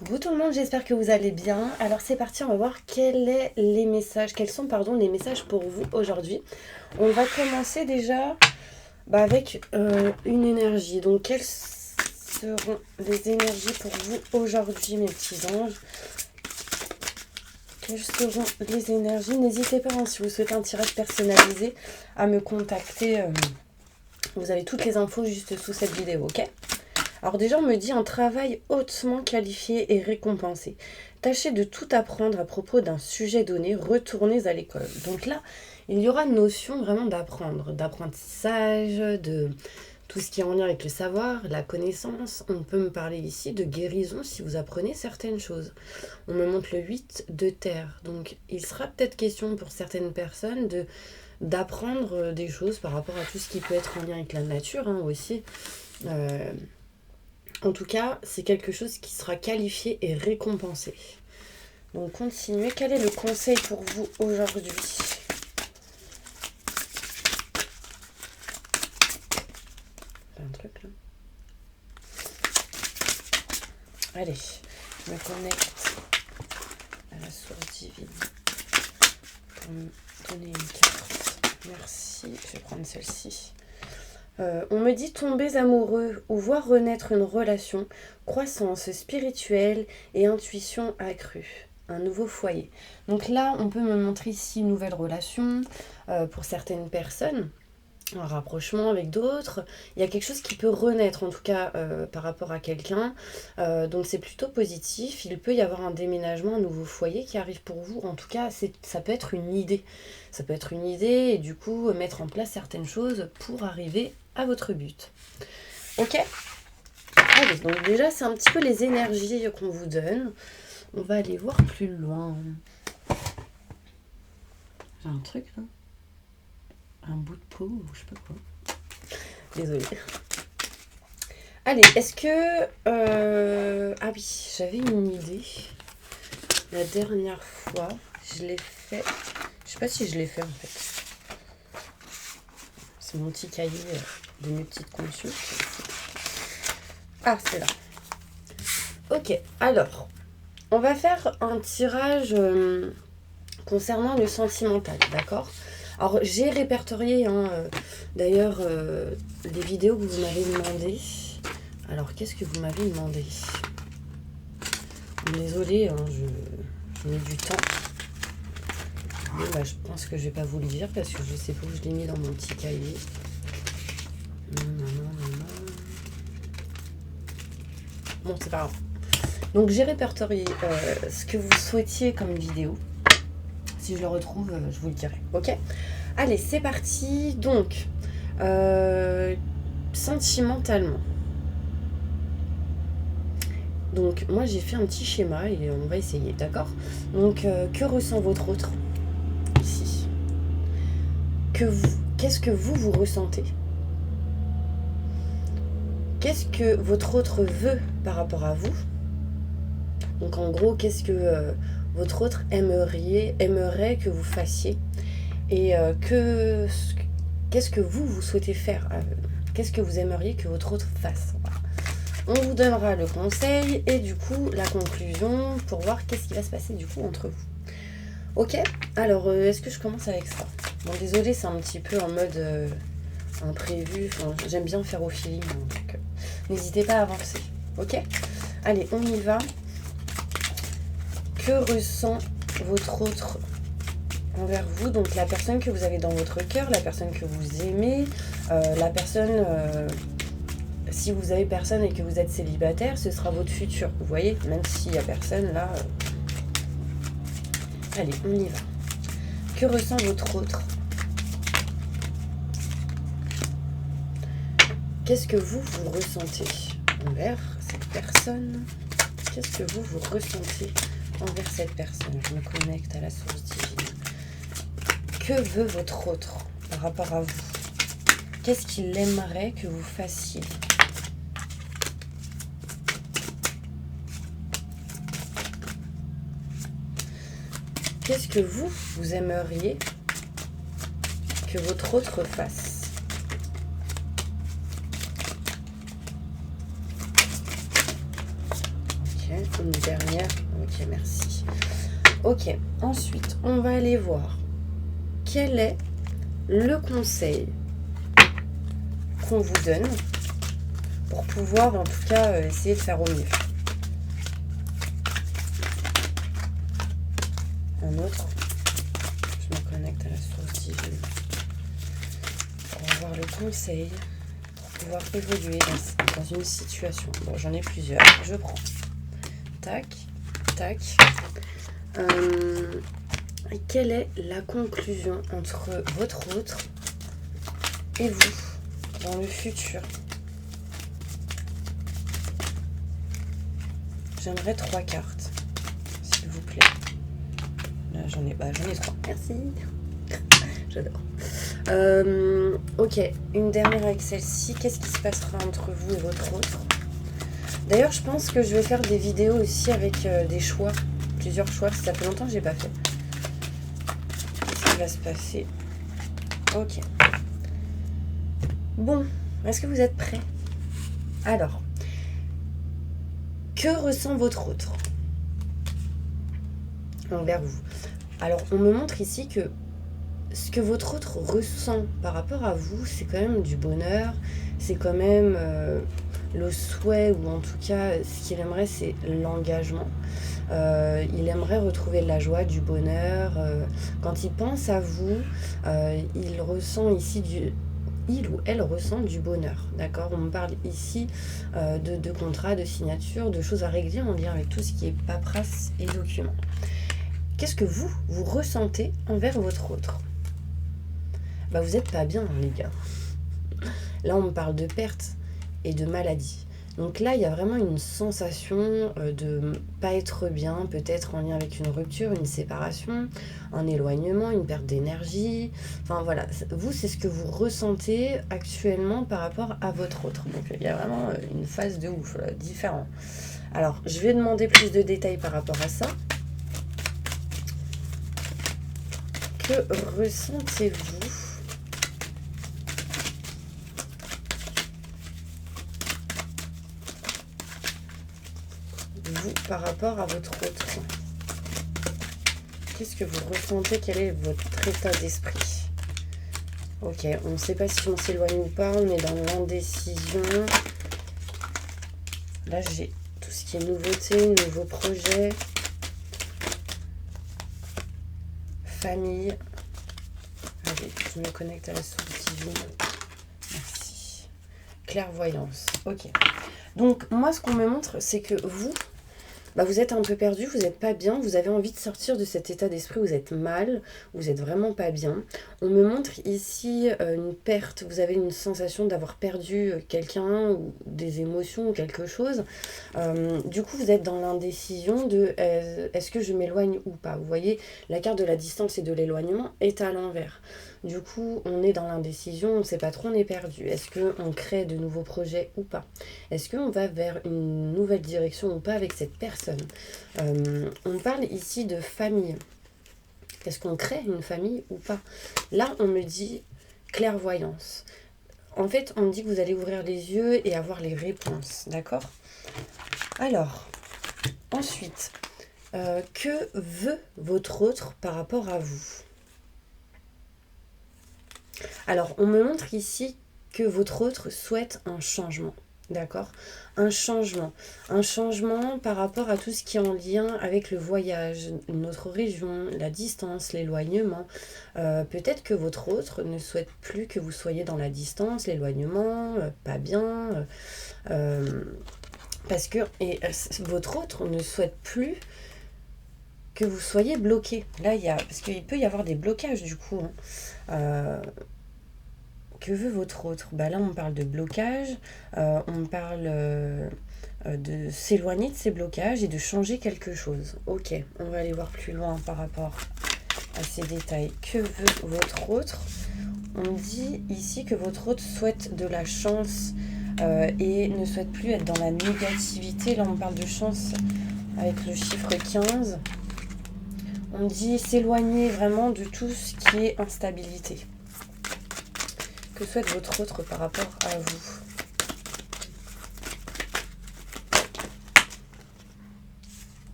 Coucou tout le monde, j'espère que vous allez bien. Alors c'est parti, on va voir quels sont les messages pour vous aujourd'hui. On va commencer déjà avec une énergie. Donc quelles seront les énergies pour vous aujourd'hui mes petits anges? Quelles seront les énergies? N'hésitez pas si vous souhaitez un tirage personnalisé à me contacter. Vous avez toutes les infos juste sous cette vidéo, ok? Alors déjà, on me dit un travail hautement qualifié et récompensé. Tâchez de tout apprendre à propos d'un sujet donné, retournez à l'école. Donc là, il y aura une notion vraiment d'apprendre, d'apprentissage, de tout ce qui est en lien avec le savoir, la connaissance. On peut me parler ici de guérison si vous apprenez certaines choses. On me montre le 8 de terre. Donc il sera peut-être question pour certaines personnes d'apprendre des choses par rapport à tout ce qui peut être en lien avec la nature aussi. En tout cas, c'est quelque chose qui sera qualifié et récompensé. Donc, continuez. Quel est le conseil pour vous aujourd'hui? J'ai un truc là. Allez, je me connecte à la source divine pour me donner une carte. Merci. Je vais prendre celle-ci. On me dit tomber amoureux ou voir renaître une relation, croissance spirituelle et intuition accrue. Un nouveau foyer. Donc là, on peut me montrer ici une nouvelle relation pour certaines personnes, un rapprochement avec d'autres. Il y a quelque chose qui peut renaître, en tout cas par rapport à quelqu'un. Donc c'est plutôt positif. Il peut y avoir un déménagement, un nouveau foyer qui arrive pour vous. En tout cas, ça peut être une idée. Ça peut être une idée et du coup mettre en place certaines choses pour arriver à votre but. Ok? Allez, donc déjà c'est un petit peu les énergies qu'on vous donne. On va aller voir plus loin. J'ai un truc là. Un bout de peau ou je sais pas quoi. Désolée. Allez, est-ce que... Ah oui, j'avais une idée. La dernière fois, je l'ai fait... Je sais pas si je l'ai fait en fait. C'est mon petit cahier de mes petites consultes. Ah, c'est là. Ok, alors, on va faire un tirage concernant le sentimental, d'accord? Alors, j'ai répertorié, d'ailleurs, les vidéos que vous m'avez demandé. Alors, qu'est-ce que vous m'avez demandé? Désolée, je mets du temps. Mais je pense que je vais pas vous le dire parce que je sais pas où je l'ai mis dans mon petit cahier. Bon, c'est pas grave. Donc j'ai répertorié ce que vous souhaitiez comme vidéo. Si je le retrouve, je vous le dirai. Ok? Allez, c'est parti. Donc, sentimentalement. Donc, moi, j'ai fait un petit schéma et on va essayer, d'accord? Donc, que ressent votre autre ici? Qu'est-ce que vous ressentez? Qu'est-ce que votre autre veut par rapport à vous? Donc en gros, qu'est-ce que votre autre aimerait que vous fassiez? Et qu'est-ce que vous souhaitez faire? Qu'est-ce que vous aimeriez que votre autre fasse? Voilà. On vous donnera le conseil et du coup la conclusion pour voir qu'est-ce qui va se passer du coup entre vous. Ok? Alors, est-ce que je commence avec ça? Bon, désolé, c'est un petit peu en mode imprévu. Enfin, j'aime bien faire au feeling, donc n'hésitez pas à avancer. Ok? Allez, on y va. Que ressent votre autre envers vous? Donc la personne que vous avez dans votre cœur, la personne que vous aimez, la personne... si vous avez personne et que vous êtes célibataire, ce sera votre futur. Vous voyez? Même s'il n'y a personne là... Allez, on y va. Que ressent votre autre? Qu'est-ce que vous ressentez envers cette personne? Qu'est-ce que vous ressentez envers cette personne? Je me connecte à la source divine. Que veut votre autre par rapport à vous? Qu'est-ce qu'il aimerait que vous fassiez? Qu'est-ce que vous aimeriez que votre autre fasse? Ok. une dernière. Ok, merci. Ok, ensuite, on va aller voir quel est le conseil qu'on vous donne pour pouvoir, en tout cas, essayer de faire au mieux. Un autre. Je me connecte à la source divine. Pour avoir le conseil, pour pouvoir évoluer dans une situation. Bon, j'en ai plusieurs. Je prends. Tac, tac. Quelle est la conclusion entre votre autre et vous dans le futur? J'aimerais 3 cartes, s'il vous plaît. Là, j'en ai 3. Merci. J'adore. Ok, une dernière avec celle-ci. Qu'est-ce qui se passera entre vous et votre autre? D'ailleurs, je pense que je vais faire des vidéos aussi avec des choix, plusieurs choix, parce que ça fait longtemps que j'ai pas fait. Qu'est-ce qui va se passer? Ok. Bon, est-ce que vous êtes prêts? Alors, que ressent votre autre envers vous? Alors, on me montre ici que ce que votre autre ressent par rapport à vous, c'est quand même du bonheur, c'est quand même le souhait, ou en tout cas, ce qu'il aimerait, c'est l'engagement. Il aimerait retrouver de la joie, du bonheur. Quand il pense à vous, il ressent ici il ou elle ressent du bonheur, d'accord? On me parle ici de contrats, de signatures, de choses à régler en lien avec tout ce qui est paperasse et documents. Qu'est-ce que vous ressentez envers votre autre? Bah, vous n'êtes pas bien, les gars. Là, on me parle de perte et de maladie. Donc là, il y a vraiment une sensation de pas être bien, peut-être en lien avec une rupture, une séparation, un éloignement, une perte d'énergie. Enfin voilà, vous, c'est ce que vous ressentez actuellement par rapport à votre autre. Donc il y a vraiment une phase de ouf, différent. Alors, je vais demander plus de détails par rapport à ça. Que ressentez-vous vous par rapport à votre autre? Qu'est-ce que vous ressentez? Quel est votre état d'esprit? Ok, on ne sait pas si on s'éloigne ou pas, on est dans l'indécision. Là, j'ai tout ce qui est nouveauté, nouveaux projets, famille. Allez, je me connecte à la source divine. Merci. Clairvoyance. Ok. Donc, moi, ce qu'on me montre, c'est que vous, vous êtes un peu perdu, vous n'êtes pas bien, vous avez envie de sortir de cet état d'esprit, vous êtes mal, vous êtes vraiment pas bien. On me montre ici une perte, vous avez une sensation d'avoir perdu quelqu'un ou des émotions ou quelque chose. Du coup, vous êtes dans l'indécision de est-ce que je m'éloigne ou pas? Vous voyez, la carte de la distance et de l'éloignement est à l'envers. Du coup, on est dans l'indécision, on ne sait pas trop, on est perdu. Est-ce qu'on crée de nouveaux projets ou pas? Est-ce qu'on va vers une nouvelle direction ou pas avec cette personne? On parle ici de famille. Est-ce qu'on crée une famille ou pas? Là, on me dit clairvoyance. En fait, on me dit que vous allez ouvrir les yeux et avoir les réponses, d'accord? Alors, ensuite, que veut votre autre par rapport à vous? Alors, on me montre ici que votre autre souhaite un changement, d'accord? Un changement par rapport à tout ce qui est en lien avec le voyage, une autre région, la distance, l'éloignement. Peut-être que votre autre ne souhaite plus que vous soyez dans la distance, l'éloignement, pas bien, parce que votre autre ne souhaite plus que vous soyez bloqué. Là, parce qu'il peut y avoir des blocages du coup. Que veut votre autre? Là, on parle de blocage, on parle de s'éloigner de ces blocages et de changer quelque chose. Ok, on va aller voir plus loin par rapport à ces détails. Que veut votre autre? On dit ici que votre autre souhaite de la chance et ne souhaite plus être dans la négativité. Là, on parle de chance avec le chiffre 15. On dit s'éloigner vraiment de tout ce qui est instabilité. Que souhaite votre autre par rapport à vous?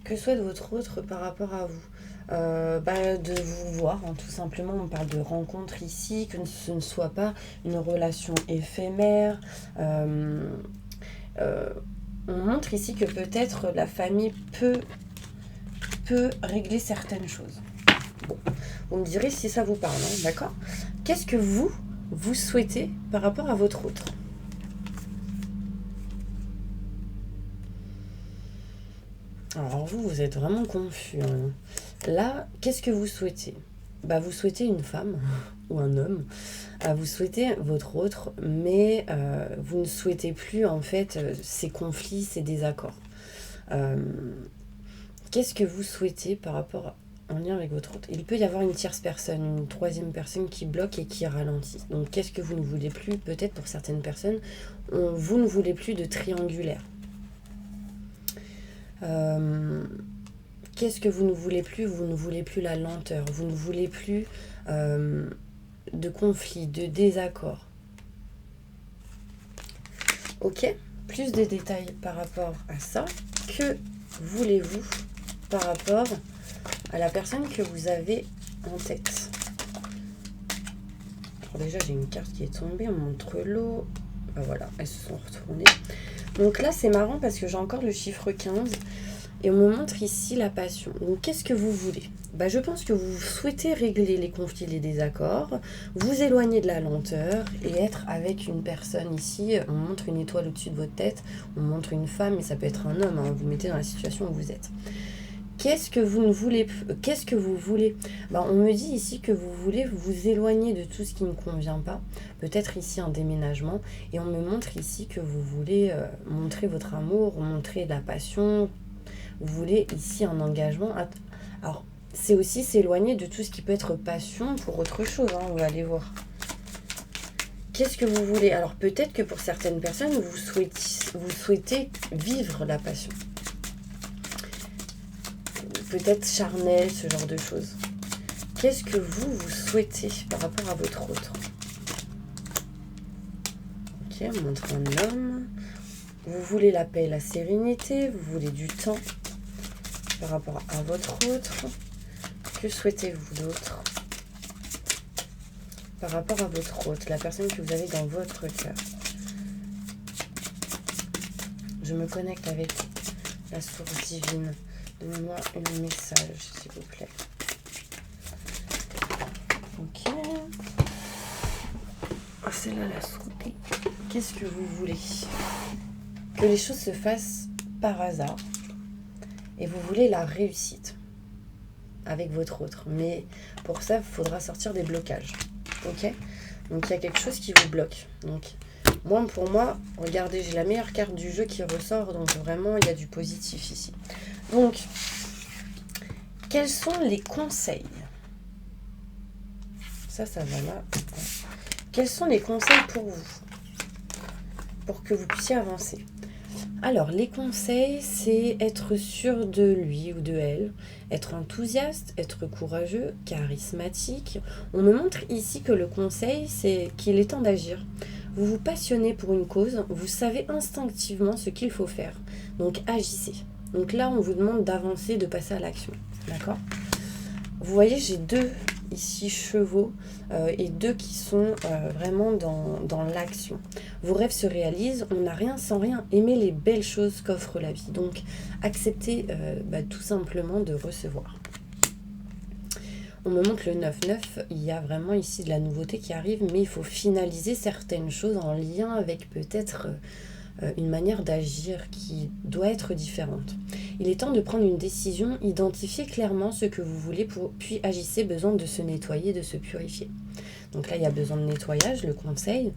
Que souhaite votre autre par rapport à vous? De vous voir, hein, tout simplement. On parle de rencontre ici, que ce ne soit pas une relation éphémère. On montre ici que peut-être la famille peut régler certaines choses. Bon, vous me direz si ça vous parle, hein, d'accord? Qu'est-ce que vous souhaitez par rapport à votre autre? Alors vous êtes vraiment confus, hein. Là, qu'est-ce que vous souhaitez? Vous souhaitez une femme ou un homme. Vous souhaitez votre autre, mais vous ne souhaitez plus en fait ces conflits, ces désaccords. Qu'est-ce que vous souhaitez par rapport en lien avec votre autre? Il peut y avoir une tierce personne, une troisième personne qui bloque et qui ralentit. Donc qu'est-ce que vous ne voulez plus? Peut-être pour certaines personnes, vous ne voulez plus de triangulaire. Qu'est-ce que vous ne voulez plus? Vous ne voulez plus la lenteur, vous ne voulez plus de conflits, de désaccords. Ok, plus de détails par rapport à ça. Que voulez-vous par rapport à la personne que vous avez en tête? Alors déjà, j'ai une carte qui est tombée, on montre l'eau. Voilà, elles se sont retournées. Donc là, c'est marrant parce que j'ai encore le chiffre 15 et on me montre ici la passion. Donc, qu'est-ce que vous voulez? Je pense que vous souhaitez régler les conflits, les désaccords, vous éloigner de la lenteur et être avec une personne ici. On montre une étoile au-dessus de votre tête, on montre une femme, mais ça peut être un homme, hein, vous mettez dans la situation où vous êtes. Qu'est-ce que vous ne voulez plus? Qu'est-ce que vous voulez? On me dit ici que vous voulez vous éloigner de tout ce qui ne convient pas. Peut-être ici un déménagement. Et on me montre ici que vous voulez montrer votre amour, montrer de la passion. Vous voulez ici un engagement. Alors, c'est aussi s'éloigner de tout ce qui peut être passion pour autre chose. Hein, on va aller voir. Qu'est-ce que vous voulez? Alors, peut-être que pour certaines personnes, vous souhaitez vivre la passion. Peut-être charnel, ce genre de choses. Qu'est-ce que vous souhaitez par rapport à votre autre? Ok, on montre un homme. Vous voulez la paix, la sérénité. Vous voulez du temps par rapport à votre autre. Que souhaitez-vous d'autre par rapport à votre autre, la personne que vous avez dans votre cœur? Je me connecte avec la source divine. Donnez-moi un message, s'il vous plaît. Ok. Oh, c'est là la source. Qu'est-ce que vous voulez? Que les choses se fassent par hasard. Et vous voulez la réussite avec votre autre. Mais pour ça, il faudra sortir des blocages. Ok? Donc, il y a quelque chose qui vous bloque. Donc, pour moi, regardez, j'ai la meilleure carte du jeu qui ressort. Donc, vraiment, il y a du positif ici. Donc, quels sont les conseils? Ça va là. Quels sont les conseils pour vous? Pour que vous puissiez avancer. Alors, les conseils, c'est être sûr de lui ou de elle, être enthousiaste, être courageux, charismatique. On me montre ici que le conseil, c'est qu'il est temps d'agir. Vous vous passionnez pour une cause, vous savez instinctivement ce qu'il faut faire. Donc, agissez. Donc là, on vous demande d'avancer, de passer à l'action. D'accord? Vous voyez, j'ai 2 ici chevaux et 2 qui sont vraiment dans l'action. Vos rêves se réalisent, on n'a rien sans rien. Aimez les belles choses qu'offre la vie. Donc, acceptez tout simplement de recevoir. On me montre le 9-9, il y a vraiment ici de la nouveauté qui arrive, mais il faut finaliser certaines choses en lien avec peut-être une manière d'agir qui doit être différente. Il est temps de prendre une décision, identifiez clairement ce que vous voulez, puis agissez, besoin de se nettoyer, de se purifier. Donc là, il y a besoin de nettoyage, le conseil.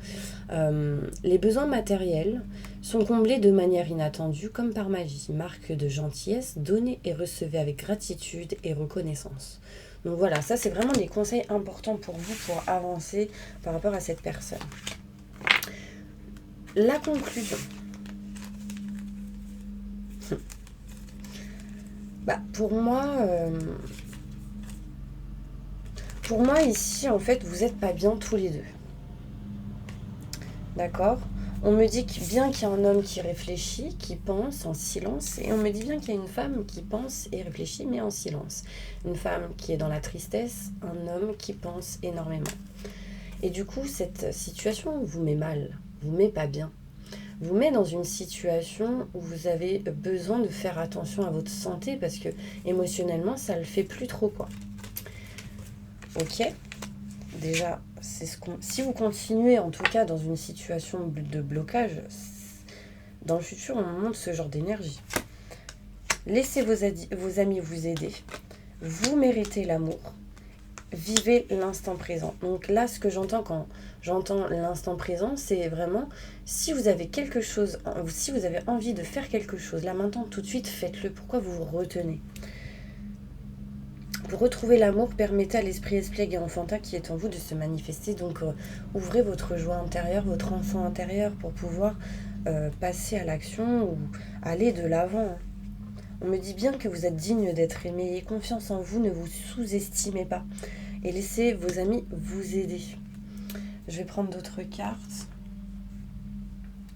Les besoins matériels sont comblés de manière inattendue, comme par magie. Marque de gentillesse, donnez et recevez avec gratitude et reconnaissance. Donc voilà, ça c'est vraiment des conseils importants pour vous pour avancer par rapport à cette personne. La conclusion. Pour moi ici, en fait, vous n'êtes pas bien tous les deux. D'accord? On me dit bien qu'il y a un homme qui réfléchit, qui pense en silence, et on me dit bien qu'il y a une femme qui pense et réfléchit, mais en silence. Une femme qui est dans la tristesse, un homme qui pense énormément. Et du coup, cette situation vous met mal, vous met pas bien. Vous met dans une situation où vous avez besoin de faire attention à votre santé parce que émotionnellement, ça le fait plus trop, quoi. Ok, déjà, si vous continuez en tout cas dans une situation de blocage, dans le futur, on montre ce genre d'énergie. Laissez vos amis vous aider. Vous méritez l'amour. Vivez l'instant présent. Donc là, ce que j'entends quand j'entends l'instant présent, c'est vraiment si vous avez quelque chose, si vous avez envie de faire quelque chose, là maintenant, tout de suite, faites-le. Pourquoi vous vous retenez ? Pour retrouver l'amour, permettez à l'esprit espiègle et enfantin qui est en vous de se manifester. Donc ouvrez votre joie intérieure, votre enfant intérieur pour pouvoir passer à l'action ou aller de l'avant. On me dit bien que vous êtes digne d'être aimé. Ayez confiance en vous, ne vous sous-estimez pas. Et laissez vos amis vous aider. Je vais prendre d'autres cartes.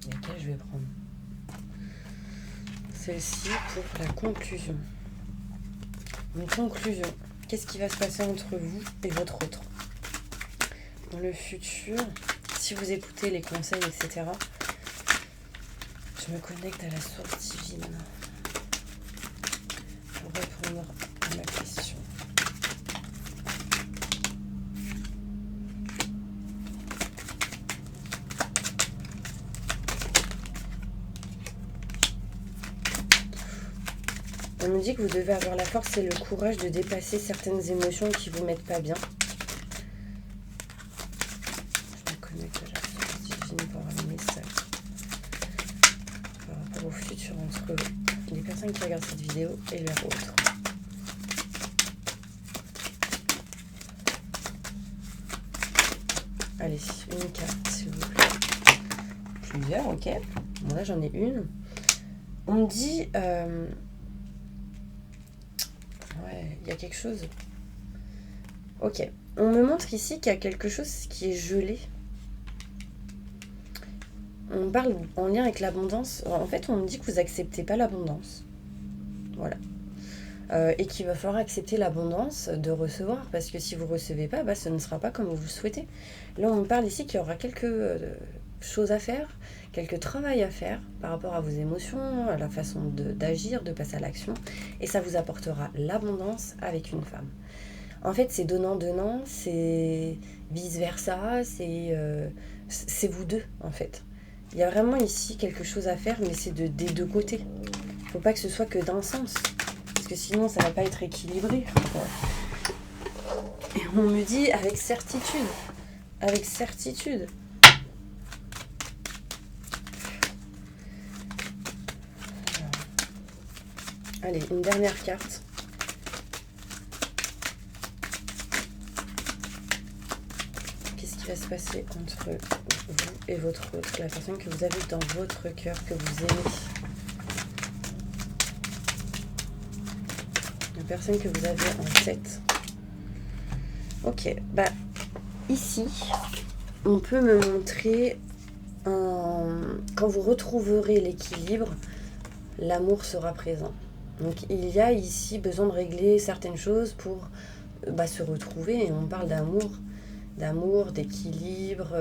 Lesquelles je vais prendre ? Celle-ci pour la conclusion. Une conclusion. Qu'est-ce qui va se passer entre vous et votre autre ? Dans le futur, si vous écoutez les conseils, etc., je me connecte à la source divine pour répondre à ma question. On me dit que vous devez avoir la force et le courage de dépasser certaines émotions qui vous mettent pas bien. Je me connecte à la source divine pour avoir un message par rapport au futur entre les personnes qui regardent cette vidéo et leur autre. Allez, une carte s'il vous plaît. Plusieurs, ok. Bon là j'en ai une. On me dit... Ouais, il y a quelque chose. Ok. On me montre ici qu'il y a quelque chose qui est gelé. On parle en lien avec l'abondance. En fait, on me dit que vous acceptez pas l'abondance. Voilà. Et qu'il va falloir accepter l'abondance de recevoir. Parce que si vous ne recevez pas, bah, ce ne sera pas comme vous le souhaitez. Là, on me parle ici qu'il y aura quelques choses à faire, quelques travail à faire par rapport à vos émotions, à la façon d'agir, de passer à l'action. Et ça vous apportera l'abondance avec une femme. En fait, c'est donnant-donnant, c'est vice-versa, c'est vous deux, en fait. Il y a vraiment ici quelque chose à faire, mais c'est des deux côtés. Il ne faut pas que ce soit que d'un sens, parce que sinon, ça ne va pas être équilibré. Et on me dit avec certitude. Allez, une dernière carte. Qu'est-ce qui va se passer entre vous et votre autre, la personne que vous avez dans votre cœur, que vous aimez, la personne que vous avez en tête. Ok, bah ici, on peut me montrer quand vous retrouverez l'équilibre, l'amour sera présent. Donc il y a ici besoin de régler certaines choses pour se retrouver. Et on parle d'amour, d'équilibre,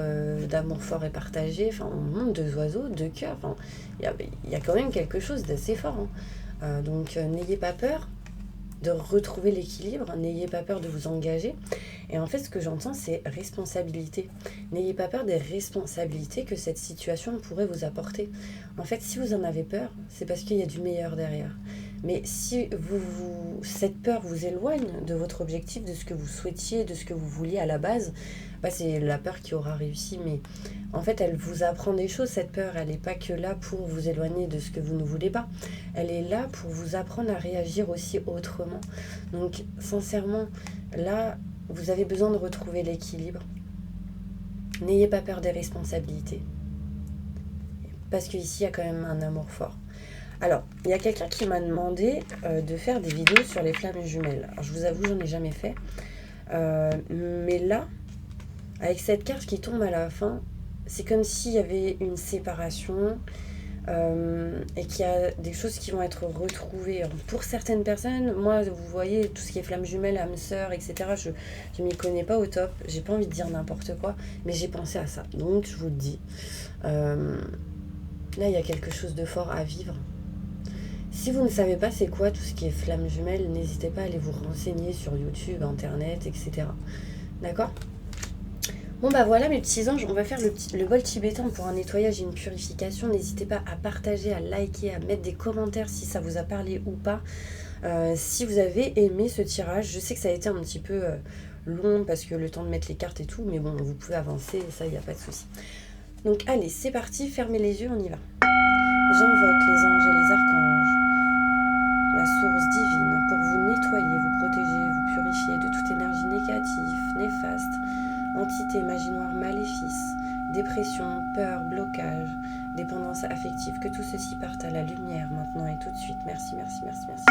d'amour fort et partagé. Enfin, on monte deux oiseaux, deux cœurs. Enfin, il y a quand même quelque chose d'assez fort. Donc n'ayez pas peur de retrouver l'équilibre, n'ayez pas peur de vous engager. Et en fait, ce que j'entends, c'est responsabilité. N'ayez pas peur des responsabilités que cette situation pourrait vous apporter. En fait, si vous en avez peur, c'est parce qu'il y a du meilleur derrière. Mais si cette peur vous éloigne de votre objectif, de ce que vous souhaitiez, de ce que vous vouliez à la base, c'est la peur qui aura réussi. Mais en fait, elle vous apprend des choses, cette peur. Elle n'est pas que là pour vous éloigner de ce que vous ne voulez pas. Elle est là pour vous apprendre à réagir aussi autrement. Donc, sincèrement, là, vous avez besoin de retrouver l'équilibre. N'ayez pas peur des responsabilités. Parce qu'ici, il y a quand même un amour fort. Alors, il y a quelqu'un qui m'a demandé de faire des vidéos sur les flammes jumelles. Alors, je vous avoue, j'en ai jamais fait. Mais là, avec cette carte qui tombe à la fin, c'est comme s'il y avait une séparation et qu'il y a des choses qui vont être retrouvées. Pour certaines personnes, moi, vous voyez, tout ce qui est flamme jumelle, âme sœur, etc., je m'y connais pas au top. J'ai pas envie de dire n'importe quoi, mais j'ai pensé à ça. Donc, je vous le dis. Là, il y a quelque chose de fort à vivre. Si vous ne savez pas c'est quoi tout ce qui est flamme jumelle, n'hésitez pas à aller vous renseigner sur YouTube, Internet, etc. D'accord ? Bon bah voilà mes petits anges, on va faire le bol tibétain pour un nettoyage et une purification. N'hésitez pas à partager, à liker, à mettre des commentaires si ça vous a parlé ou pas. Si vous avez aimé ce tirage, je sais que ça a été un petit peu long parce que le temps de mettre les cartes et tout, mais bon, vous pouvez avancer, ça, il n'y a pas de souci. Donc allez, c'est parti, fermez les yeux, on y va. J'invoque les anges et les archanges, la source divine, pour vous nettoyer, vous protéger, vous purifier de toute énergie négative, néfaste, entité, magie noire, maléfice, dépression, peur, blocage, dépendance affective, que tout ceci parte à la lumière maintenant et tout de suite. Merci, merci, merci, merci.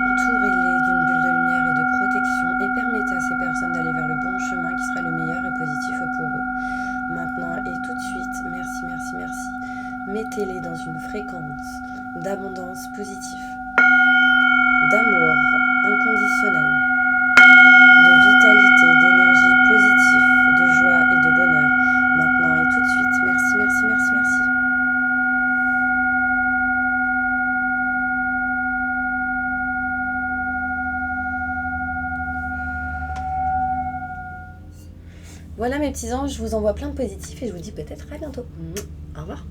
Entourez-les d'une bulle de lumière et de protection et permettez à ces personnes d'aller vers le bon chemin qui sera le meilleur et positif pour eux. Maintenant et tout de suite, merci, merci, merci. Mettez-les dans une fréquence d'abondance positive, d'amour inconditionnel, de vitalité, d'énergie positive, de joie et de bonheur. Maintenant et tout de suite, merci, merci, merci, merci. Voilà mes petits anges, je vous envoie plein de positifs et je vous dis peut-être à bientôt. Au revoir.